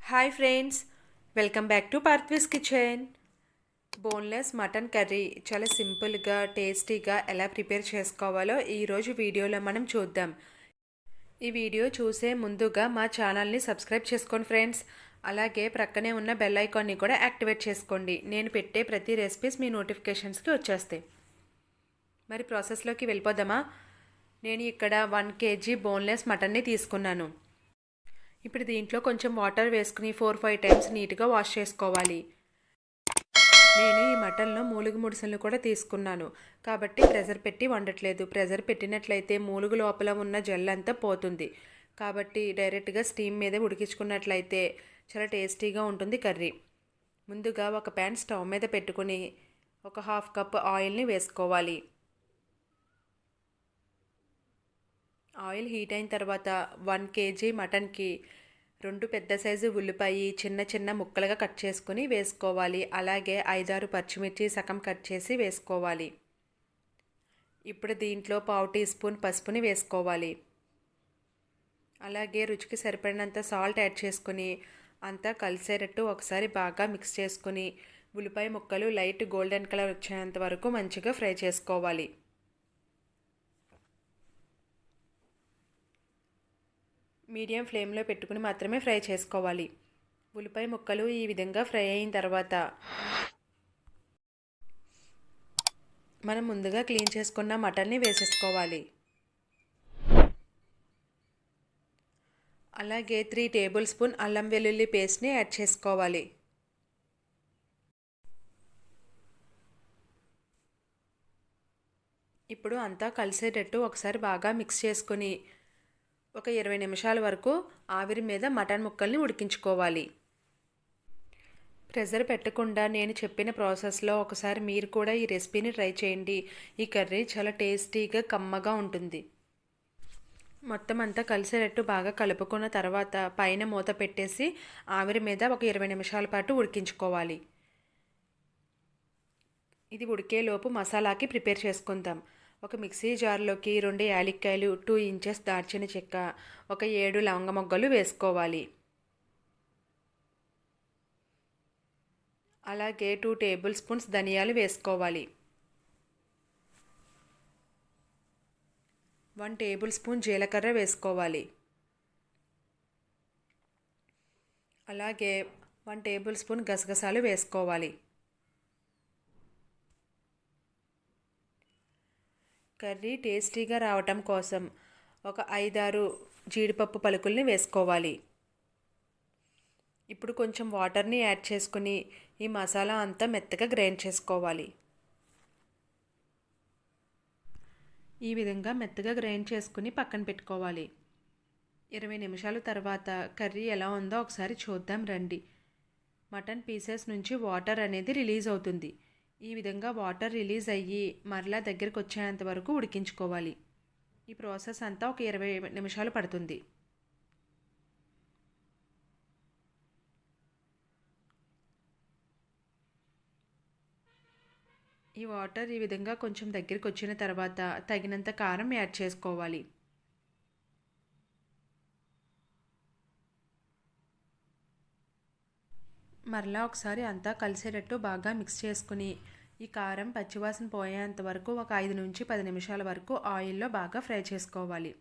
Hi friends, welcome back to Parthvi's kitchen. Boneless mutton curry చాలా సింపుల్గా టేస్టీగా ఎలా ప్రిపేర్ చేసుకోవాలో ఈరోజు వీడియోలో మనం చూద్దాం. ఈ వీడియో చూసే ముందుగా మా ఛానల్ని సబ్స్క్రైబ్ చేసుకోండి ఫ్రెండ్స్. అలాగే ప్రక్కనే ఉన్న బెల్ ఐకాన్ని కూడా యాక్టివేట్ చేసుకోండి. నేను పెట్టే ప్రతి రెసిపీస్ మీ నోటిఫికేషన్స్కి వచ్చేస్తాయి. మరి ప్రాసెస్లోకి వెళ్ళిపోదామా? నేను ఇక్కడ 1 kg బోన్లెస్ మటన్ని తీసుకున్నాను. ఇప్పుడు దీంట్లో కొంచెం వాటర్ వేసుకుని 4-5 టైమ్స్ నీట్గా వాష్ చేసుకోవాలి. నేను ఈ మటన్లో మూలుగు ముడుసలను కూడా తీసుకున్నాను కాబట్టి ప్రెజర్ పెట్టి వండట్లేదు. ప్రెజర్ పెట్టినట్లయితే మూలుగు లోపల ఉన్న జెల్ అంతా పోతుంది. కాబట్టి డైరెక్ట్గా స్టీమ్ మీదే ఉడికించుకున్నట్లయితే చాలా టేస్టీగా ఉంటుంది కర్రీ. ముందుగా ఒక ప్యాన్ స్టవ్ మీద పెట్టుకుని ఒక 1/2 కప్ ఆయిల్ని వేసుకోవాలి. ఆయిల్ హీట్ అయిన తర్వాత 1 kg మటన్కి 2 పెద్ద సైజు ఉల్లిపాయ చిన్న చిన్న ముక్కలుగా కట్ చేసుకుని వేసుకోవాలి. అలాగే 5-6 పచ్చిమిర్చి సగం కట్ చేసి వేసుకోవాలి. ఇప్పుడు దీంట్లో 1/2 టీ స్పూన్ పసుపుని వేసుకోవాలి. అలాగే రుచికి సరిపడినంత సాల్ట్ యాడ్ చేసుకుని అంతా కలిసేటట్టు ఒకసారి బాగా మిక్స్ చేసుకుని ఉల్లిపాయ ముక్కలు లైట్ గోల్డెన్ కలర్ వచ్చేంత వరకు మంచిగా ఫ్రై చేసుకోవాలి. మీడియం ఫ్లేమ్లో పెట్టుకుని మాత్రమే ఫ్రై చేసుకోవాలి. ఉల్లిపాయ ముక్కలు ఈ విధంగా ఫ్రై అయిన తర్వాత మనం ముందుగా క్లీన్ చేసుకున్న మటన్ని వేసేసుకోవాలి. అలాగే 3 టేబుల్ స్పూన్ అల్లం వెల్లుల్లి పేస్ట్ని యాడ్ చేసుకోవాలి. ఇప్పుడు అంతా కలిసేటట్టు ఒకసారి బాగా మిక్స్ చేసుకుని ఒక 20 నిమిషాల వరకు ఆవిరి మీద మటన్ ముక్కల్ని ఉడికించుకోవాలి. ప్రెజర్ పెట్టకుండా నేను చెప్పిన ప్రాసెస్లో ఒకసారి మీరు కూడా ఈ రెసిపీని ట్రై చేయండి. ఈ కర్రీ చాలా టేస్టీగా కమ్మగా ఉంటుంది. మొత్తం అంతా కలిసేటట్టు బాగా కలుపుకున్న తర్వాత పైన మూత పెట్టేసి ఆవిరి మీద ఒక 20 నిమిషాల పాటు ఉడికించుకోవాలి. ఇది ఉడికేలోపు మసాలాకి ప్రిపేర్ చేసుకుందాం. ఒక మిక్సీ జార్లోకి 2 యాలక్కాయలు, 2 ఇంచెస్ దాల్చిన చెక్క, ఒక 7 లవంగ మొగ్గలు వేసుకోవాలి. అలాగే 2 టేబుల్ స్పూన్స్ ధనియాలు వేసుకోవాలి. 1 టేబుల్ స్పూన్ జీలకర్ర వేసుకోవాలి. అలాగే 1 టేబుల్ స్పూన్ గసగసాలు వేసుకోవాలి. కర్రీ టేస్టీగా రావటం కోసం ఒక 5-6 జీడిపప్పు పలుకుల్ని వేసుకోవాలి. ఇప్పుడు కొంచెం వాటర్ని యాడ్ చేసుకుని ఈ మసాలా అంతా మెత్తగా గ్రైండ్ చేసుకోవాలి. ఈ విధంగా మెత్తగా గ్రైండ్ చేసుకుని పక్కన పెట్టుకోవాలి. 20 నిమిషాల తర్వాత కర్రీ ఎలా ఉందో ఒకసారి చూద్దాం రండి. మటన్ పీసెస్ నుంచి వాటర్ అనేది రిలీజ్ అవుతుంది. ఈ విధంగా వాటర్ రిలీజ్ అయ్యి మరలా దగ్గరికి వచ్చేంత వరకు ఉడికించుకోవాలి. ఈ ప్రాసెస్ అంతా ఒక 20 నిమిషాలు పడుతుంది. ఈ వాటర్ ఈ విధంగా కొంచెం దగ్గరికి వచ్చిన తర్వాత తగినంత కారం యాడ్ చేసుకోవాలి. మరలా ఒకసారి అంతా కలిసేటట్టు బాగా మిక్స్ చేసుకుని ఈ కారం పచ్చివాసన పోయేంత వరకు ఒక 5 నుంచి 10 నిమిషాల వరకు ఆయిల్లో బాగా ఫ్రై చేసుకోవాలి.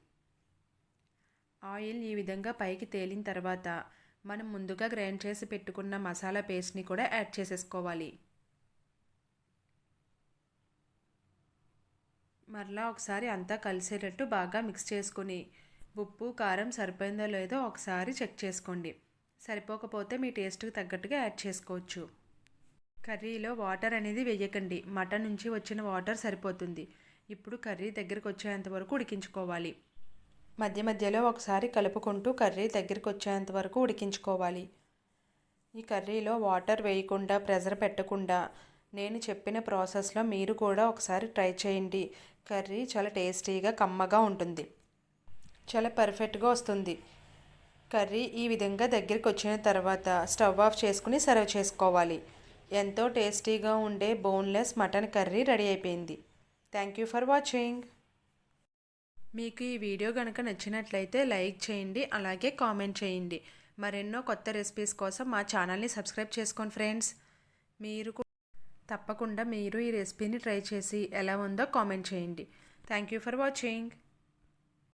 ఆయిల్ ఈ విధంగా పైకి తేలిన తర్వాత మనం ముందుగా గ్రైండ్ చేసి పెట్టుకున్న మసాలా పేస్ట్ని కూడా యాడ్ చేసేసుకోవాలి. మరలా ఒకసారి అంతా కలిసేటట్టు బాగా మిక్స్ చేసుకుని ఉప్పు కారం సరిపోయిందో లేదో ఒకసారి చెక్ చేసుకోండి. సరిపోకపోతే మీ టేస్ట్కి తగ్గట్టుగా యాడ్ చేసుకోవచ్చు. కర్రీలో వాటర్ అనేది వేయకండి, మటన్ నుంచి వచ్చిన వాటర్ సరిపోతుంది. ఇప్పుడు కర్రీ దగ్గరికి వచ్చేంత వరకు ఉడికించుకోవాలి. మధ్య మధ్యలో ఒకసారి కలుపుకుంటూ కర్రీ దగ్గరికి వచ్చేంత వరకు ఉడికించుకోవాలి. ఈ కర్రీలో వాటర్ వేయకుండా ప్రెజర్ పెట్టకుండా నేను చెప్పిన ప్రాసెస్లో మీరు కూడా ఒకసారి ట్రై చేయండి. కర్రీ చాలా టేస్టీగా కమ్మగా ఉంటుంది, చాలా పర్ఫెక్ట్గా వస్తుంది. కర్రీ ఈ విధంగా దగ్గరికి వచ్చిన తర్వాత స్టవ్ ఆఫ్ చేసుకుని సర్వ్ చేసుకోవాలి. ఎంతో టేస్టీగా ఉండే బోన్లెస్ మటన్ కర్రీ రెడీ అయిపోయింది. Thank you for watching. మీకు ఈ వీడియో కనుక నచ్చినట్లయితే లైక్ చేయండి, అలాగే కామెంట్ చేయండి. మరెన్నో కొత్త రెసిపీస్ కోసం మా ఛానల్ని సబ్స్క్రైబ్ చేసుకోండి ఫ్రెండ్స్. తప్పకుండా మీరు ఈ రెసిపీని ట్రై చేసి ఎలా ఉందో కామెంట్ చేయండి. Thank you for watching.